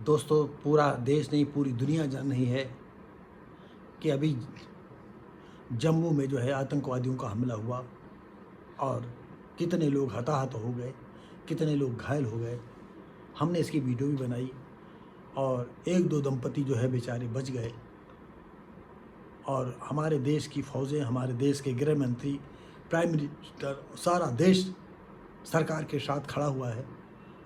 दोस्तों, पूरा देश नहीं पूरी दुनिया जान रही है कि अभी जम्मू में जो है आतंकवादियों का हमला हुआ और कितने लोग हताहत हो गए, कितने लोग घायल हो गए। हमने इसकी वीडियो भी बनाई और एक दो दंपति जो है बेचारे बच गए। और हमारे देश की फ़ौजें, हमारे देश के गृह मंत्री, प्राइम मिनिस्टर, सारा देश सरकार के साथ खड़ा हुआ है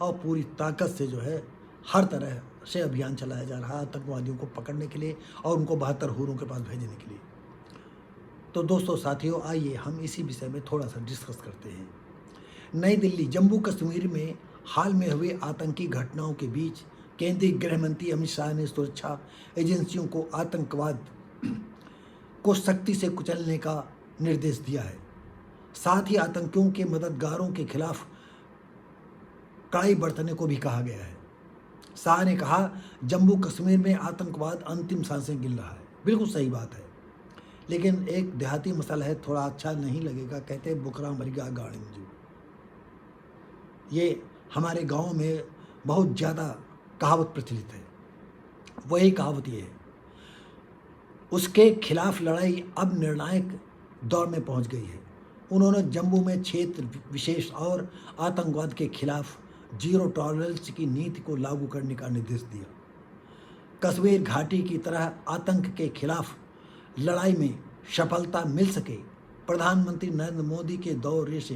और पूरी ताकत से जो है हर तरह से अभियान चलाया जा रहा है आतंकवादियों को पकड़ने के लिए और उनको 72 हूरों के पास भेजने के लिए। तो दोस्तों साथियों, आइए हम इसी विषय में थोड़ा सा डिस्कस करते हैं। नई दिल्ली, जम्मू कश्मीर में हाल में हुए आतंकी घटनाओं के बीच केंद्रीय गृह मंत्री अमित शाह ने सुरक्षा एजेंसियों को आतंकवाद को सख्ती से कुचलने का निर्देश दिया है। साथ ही आतंकियों के मददगारों के खिलाफ कड़ाई बरतने को भी कहा गया है। शाह ने कहा, जम्मू कश्मीर में आतंकवाद अंतिम सांसें गिन रहा है। बिल्कुल सही बात है, लेकिन एक देहाती मसाला है, थोड़ा अच्छा नहीं लगेगा। कहते हैं बुकरा मर गया गाड़ी में। ये हमारे गांव में बहुत ज़्यादा कहावत प्रचलित है। वही कहावत ये है। उसके खिलाफ लड़ाई अब निर्णायक दौर में पहुंच गई है। उन्होंने जम्मू में क्षेत्र विशेष और आतंकवाद के खिलाफ जीरो टॉलरेंस की नीति को लागू करने का निर्देश दिया। कश्मीर घाटी की तरह आतंक के खिलाफ लड़ाई में सफलता मिल सके, प्रधानमंत्री नरेंद्र मोदी के दौरे से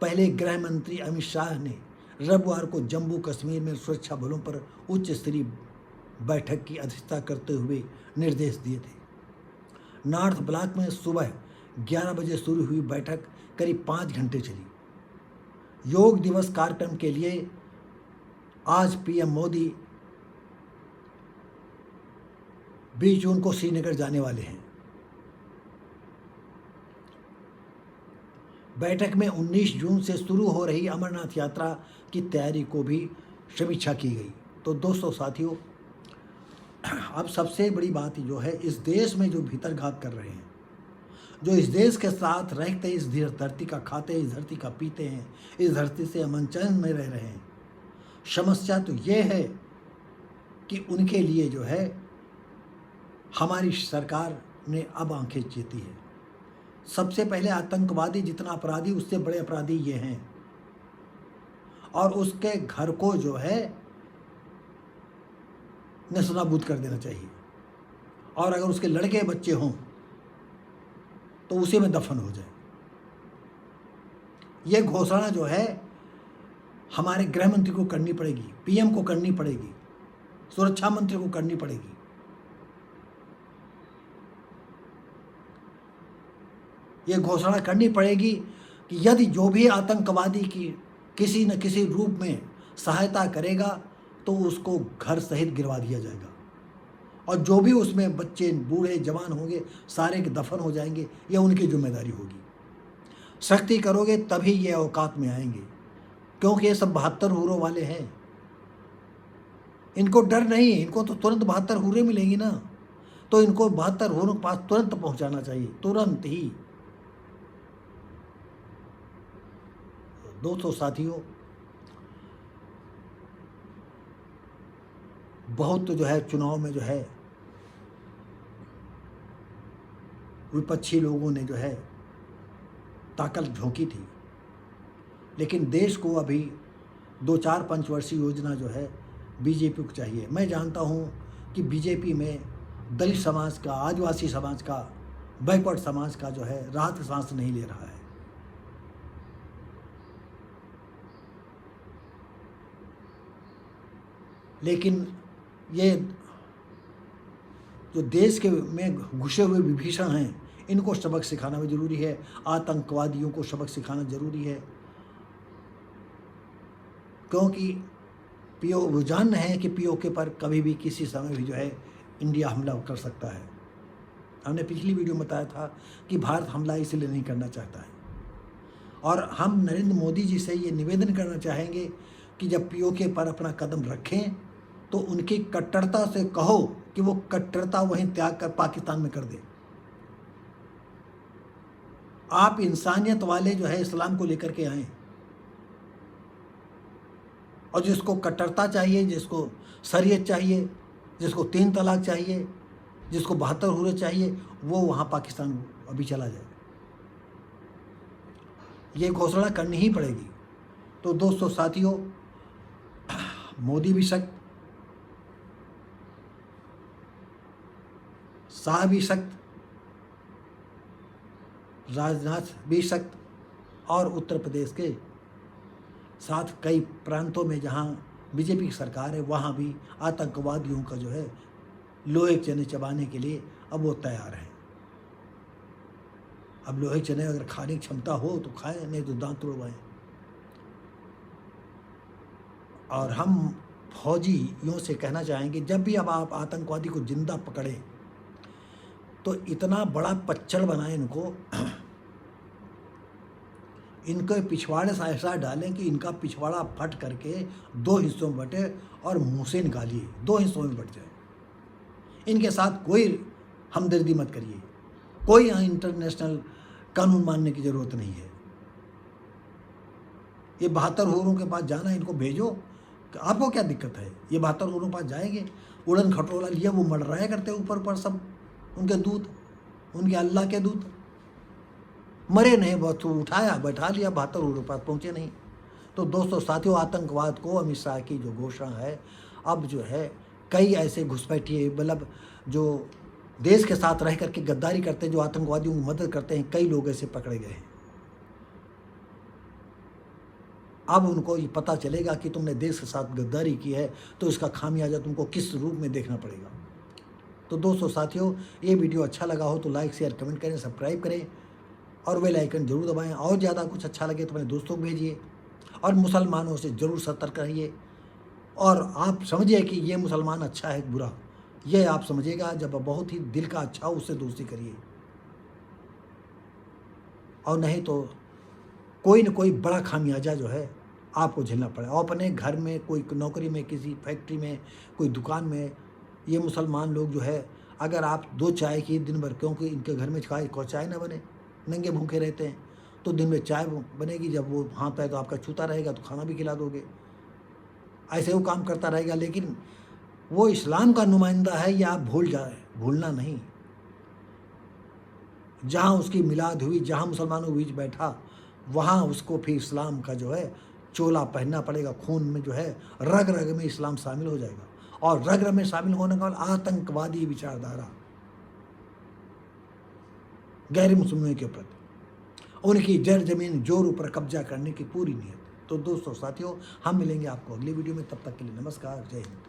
पहले गृह मंत्री अमित शाह ने रविवार को जम्मू कश्मीर में सुरक्षा बलों पर उच्च स्तरीय बैठक की अध्यक्षता करते हुए निर्देश दिए थे। नॉर्थ ब्लॉक में सुबह 11 बजे शुरू हुई बैठक करीब 5 घंटे चली। योग दिवस कार्यक्रम के लिए आज पीएम मोदी 20 जून को श्रीनगर जाने वाले हैं। बैठक में 19 जून से शुरू हो रही अमरनाथ यात्रा की तैयारी को भी समीक्षा की गई। तो दोस्तों साथियों, अब सबसे बड़ी बात जो है, इस देश में जो भीतरघात कर रहे हैं, जो इस देश के साथ रहते, इस धरती का खाते, इस धरती का पीते हैं, इस धरती से अमन चैन में रह रहे हैं, समस्या तो ये है कि उनके लिए जो है हमारी सरकार ने अब आंखें चेती है। सबसे पहले आतंकवादी जितना अपराधी, उससे बड़े अपराधी ये हैं और उसके घर को जो है नेस्तनाबूद कर देना चाहिए। और अगर उसके लड़के बच्चे हों तो उसी में दफन हो जाए। यह घोषणा जो है हमारे गृह मंत्री को करनी पड़ेगी, पीएम को करनी पड़ेगी, सुरक्षा मंत्री को करनी पड़ेगी। यह घोषणा करनी पड़ेगी कि यदि जो भी आतंकवादी की किसी न किसी रूप में सहायता करेगा तो उसको घर सहित गिरवा दिया जाएगा और जो भी उसमें बच्चे, बूढ़े, जवान होंगे सारे के दफन हो जाएंगे। यह उनकी जिम्मेदारी होगी। सख्ती करोगे तभी ये औकात में आएंगे, क्योंकि ये सब 72 हूरों वाले हैं। इनको डर नहीं है, इनको तो तुरंत 72 हूरें मिलेंगी ना, तो इनको 72 हूरों के पास तुरंत पहुंचाना चाहिए, तुरंत ही। दोस्तों साथियों, बहुत जो है चुनाव में जो है विपक्षी लोगों ने जो है ताकत झोंकी थी, लेकिन देश को अभी 2-4 पंचवर्षीय योजना जो है बीजेपी को चाहिए। मैं जानता हूं कि बीजेपी में दलित समाज का, आदिवासी समाज का, बैकवर्ड समाज का जो है राहत सांस नहीं ले रहा है। लेकिन ये जो देश के में घुसे हुए विभीषण हैं, इनको सबक सिखाना भी जरूरी है, आतंकवादियों को सबक सिखाना जरूरी है, क्योंकि वो जान रहे हैं कि पीओके पर कभी भी किसी समय भी जो है इंडिया हमला कर सकता है। हमने पिछली वीडियो में बताया था कि भारत हमला इसलिए नहीं करना चाहता है और हम नरेंद्र मोदी जी से ये निवेदन करना चाहेंगे कि जब पीओके पर अपना कदम रखें तो उनकी कट्टरता से कहो कि वो कट्टरता वहीं त्याग कर पाकिस्तान में कर दे। आप इंसानियत वाले जो है इस्लाम को लेकर के आए और जिसको कट्टरता चाहिए, जिसको शरीयत चाहिए, जिसको 3 तलाक चाहिए, जिसको 72 हुरे चाहिए, वो वहाँ पाकिस्तान अभी चला जाए। ये घोषणा करनी ही पड़ेगी। तो दोस्तों साथियों, मोदी भी सख्त, शाह भी सख्त, राजनाथ भी सख्त, और उत्तर प्रदेश के साथ कई प्रांतों में जहां बीजेपी की सरकार है वहां भी आतंकवादियों का जो है लोहे के चने चबाने के लिए अब वो तैयार हैं। अब लोहे के चने अगर खाने की क्षमता हो तो खाएं, नहीं तो दांत तोड़वाएं। और हम फौजियों से कहना चाहेंगे, जब भी अब आप आतंकवादी को जिंदा पकड़ें तो इतना बड़ा पच्चड़ बनाएं इनको, इनके पिछवाड़े से ऐसा डालें कि इनका पिछवाड़ा फट करके 2 हिस्सों में बटे और मुँह से निकालिए, 2 हिस्सों में बट जाए। इनके साथ कोई हमदर्दी मत करिए, कोई इंटरनेशनल कानून मानने की ज़रूरत नहीं है। ये 72 हुरों के पास जाना, इनको भेजो, आपको क्या दिक्कत है? ये 72 हुरों के पास जाएंगे, उड़न खटोला लिया, वो मर रहे करते ऊपर ऊपर सब उनके दूत, उनके अल्लाह के दूत मरे नहीं, बहुत उठाया बैठा लिया, 72 हुरों के पास पहुँचे नहीं। तो दोस्तों साथियों, आतंकवाद को अमित शाह की जो घोषणा है, अब जो है कई ऐसे घुसपैठिए मतलब जो देश के साथ रह करके गद्दारी करते हैं, जो आतंकवादियों की मदद करते हैं, कई लोग ऐसे पकड़े गए हैं। अब उनको ये पता चलेगा कि तुमने देश के साथ गद्दारी की है तो इसका खामियाजा तुमको किस रूप में देखना पड़ेगा। तो दोस्तों साथियों, ये वीडियो अच्छा लगा हो तो लाइक शेयर कमेंट करें, सब्सक्राइब करें और बेल आइकन जरूर दबाएं। और ज़्यादा कुछ अच्छा लगे तो अपने दोस्तों को भेजिए और मुसलमानों से ज़रूर सतर्क रहिए। और आप समझिए कि ये मुसलमान अच्छा है बुरा, ये आप समझिएगा जब बहुत ही दिल का अच्छा हो उससे दोस्ती करिए, और नहीं तो कोई न कोई बड़ा खामियाजा जो है आपको झेलना पड़े। और अपने घर में, कोई नौकरी में, किसी फैक्ट्री में, कोई दुकान में, ये मुसलमान लोग जो है, अगर आप 2 चाय की दिन भर, क्योंकि इनके घर में चाय ना बने, नंगे भूखे रहते हैं, तो दिन में चाय बनेगी, जब वो हाथ पैर तो आपका छूता रहेगा तो खाना भी खिला दोगे, ऐसे वो काम करता रहेगा। लेकिन वो इस्लाम का नुमाइंदा है, ये आप भूलना नहीं। जहाँ उसकी मिलाद हुई, जहाँ मुसलमानों के बीच बैठा, वहाँ उसको फिर इस्लाम का जो है चोला पहनना पड़ेगा। खून में जो है रग रग में इस्लाम शामिल हो जाएगा, और रग रग में शामिल होने का आतंकवादी विचारधारा गैर मुसलमानों के प्रति, उनकी जड़ जमीन जोर ऊपर कब्जा करने की पूरी नीयत। तो दोस्तों साथियों, हम मिलेंगे आपको अगली वीडियो में, तब तक के लिए नमस्कार, जय हिंद।